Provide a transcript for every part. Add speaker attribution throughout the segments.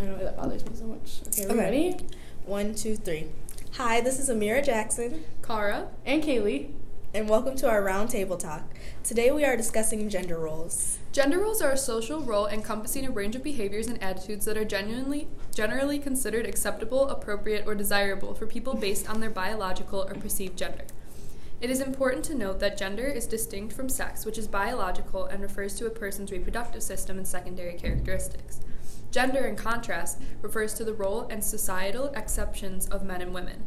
Speaker 1: I don't know why that bothers me so much. Okay, are we ready?
Speaker 2: 1, 2, 3. Hi, this is Amira Jackson,
Speaker 1: Cara, and Kaylee.
Speaker 2: and welcome to our round table talk. Today we are discussing gender roles.
Speaker 3: Gender roles are a social role encompassing a range of behaviors and attitudes that are generally considered acceptable, appropriate, or desirable for people based on their biological or perceived gender. It is important to note that gender is distinct from sex, which is biological and refers to a person's reproductive system and secondary characteristics. Gender, in contrast, refers to the role and societal acceptions of men and women.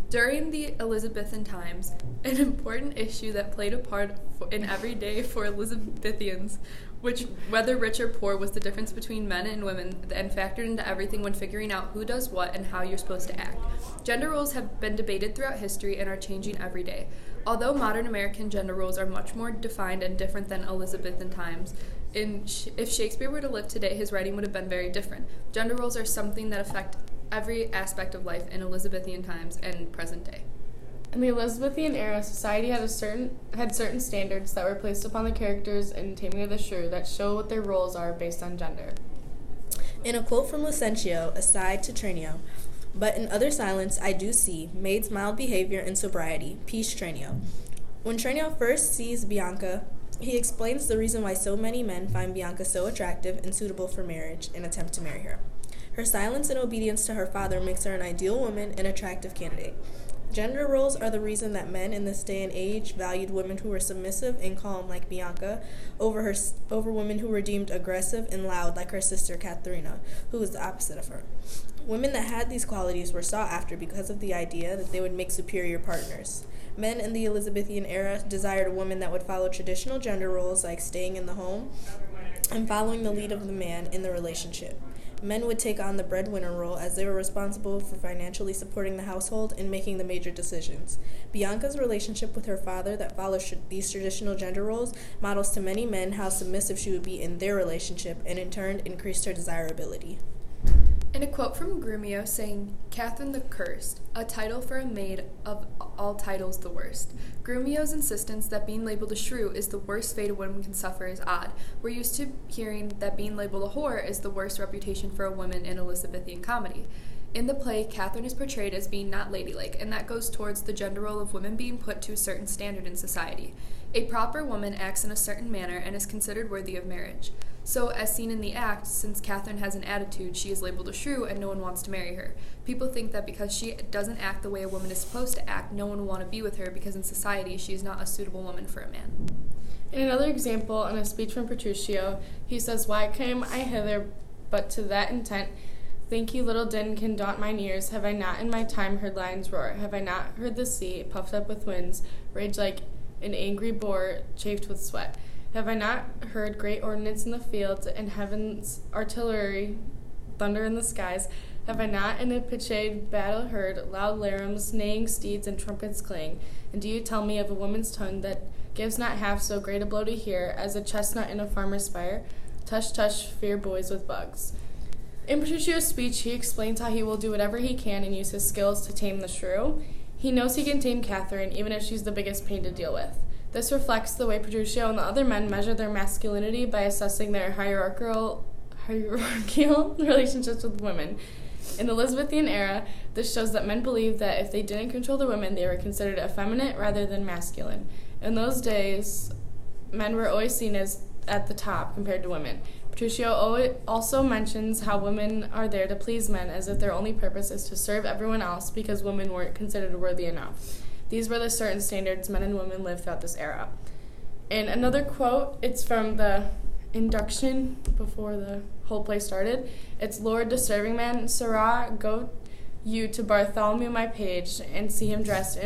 Speaker 3: During the Elizabethan times, an important issue that played a part in every day for Elizabethans, which, whether rich or poor, was the difference between men and women and factored into everything when figuring out who does what and how you're supposed to act. Gender roles have been debated throughout history and are changing every day. Although modern American gender roles are much more defined and different than Elizabethan times, if Shakespeare were to live today, his writing would have been very different. Gender roles are something that affect every aspect of life in Elizabethan times and present day.
Speaker 1: In the Elizabethan era, society had certain standards that were placed upon the characters in Taming of the Shrew that show what their roles are based on gender.
Speaker 2: In a quote from Lucentio, aside to Tranio, "But in other silence I do see, maid's mild behavior and sobriety, peace Tranio." When Tranio first sees Bianca, he explains the reason why so many men find Bianca so attractive and suitable for marriage and attempt to marry her. Her silence and obedience to her father makes her an ideal woman and attractive candidate. Gender roles are the reason that men in this day and age valued women who were submissive and calm like Bianca over women who were deemed aggressive and loud like her sister Katharina, who was the opposite of her. Women that had these qualities were sought after because of the idea that they would make superior partners. Men in the Elizabethan era desired a woman that would follow traditional gender roles like staying in the home and following the lead of the man in the relationship. Men would take on the breadwinner role as they were responsible for financially supporting the household and making the major decisions. Bianca's relationship with her father that follows these traditional gender roles models to many men how submissive she would be in their relationship and in turn increased her desirability.
Speaker 3: In a quote from Grumio saying, "Catherine the Cursed, a title for a maid of all titles the worst." Grumio's insistence that being labeled a shrew is the worst fate a woman can suffer is odd. We're used to hearing that being labeled a whore is the worst reputation for a woman in Elizabethan comedy. In the play, Catherine is portrayed as being not ladylike, and that goes towards the gender role of women being put to a certain standard in society. A proper woman acts in a certain manner and is considered worthy of marriage. So, as seen in the act, since Catherine has an attitude, she is labeled a shrew and no one wants to marry her. People think that because she doesn't act the way a woman is supposed to act, no one will want to be with her because in society she is not a suitable woman for a man.
Speaker 1: In another example, in a speech from Petruchio, he says, "Why came I hither but to that intent? Think ye little din can daunt mine ears? Have I not in my time heard lions roar? Have I not heard the sea, puffed up with winds, rage like an angry boar chafed with sweat? Have I not heard great ordnance in the fields, and heaven's artillery thunder in the skies? Have I not in a pitched battle heard loud larums, neighing steeds, and trumpets clang? And do you tell me of a woman's tongue that gives not half so great a blow to hear as a chestnut in a farmer's spire? Tush, tush, fear boys with bugs." In Petruchio's speech, he explains how he will do whatever he can and use his skills to tame the shrew. He knows he can tame Catherine, even if she's the biggest pain to deal with. This reflects the way Petruchio and the other men measure their masculinity by assessing their hierarchical relationships with women. In the Elizabethan era, this shows that men believed that if they didn't control the women, they were considered effeminate rather than masculine. In those days, men were always seen as at the top compared to women. Petruchio also mentions how women are there to please men as if their only purpose is to serve everyone else because women weren't considered worthy enough. These were the certain standards men and women lived throughout this era. In another quote, it's from the induction before the whole play started. It's, "Lord, the serving man, Sirrah, go you to Bartholomew my page, and see him dressed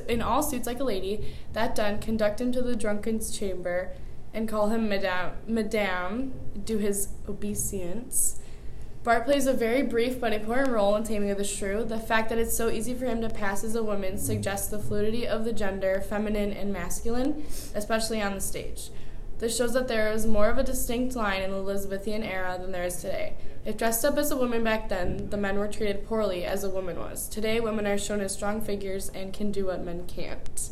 Speaker 1: in all suits like a lady. That done, conduct him to the drunken's chamber, and call him Madame, do his obeisance." Bart plays a very brief but important role in Taming of the Shrew. The fact that it's so easy for him to pass as a woman suggests the fluidity of the gender, feminine and masculine, especially on the stage. This shows that there is more of a distinct line in the Elizabethan era than there is today. If dressed up as a woman back then, the men were treated poorly as a woman was. Today, women are shown as strong figures and can do what men can't.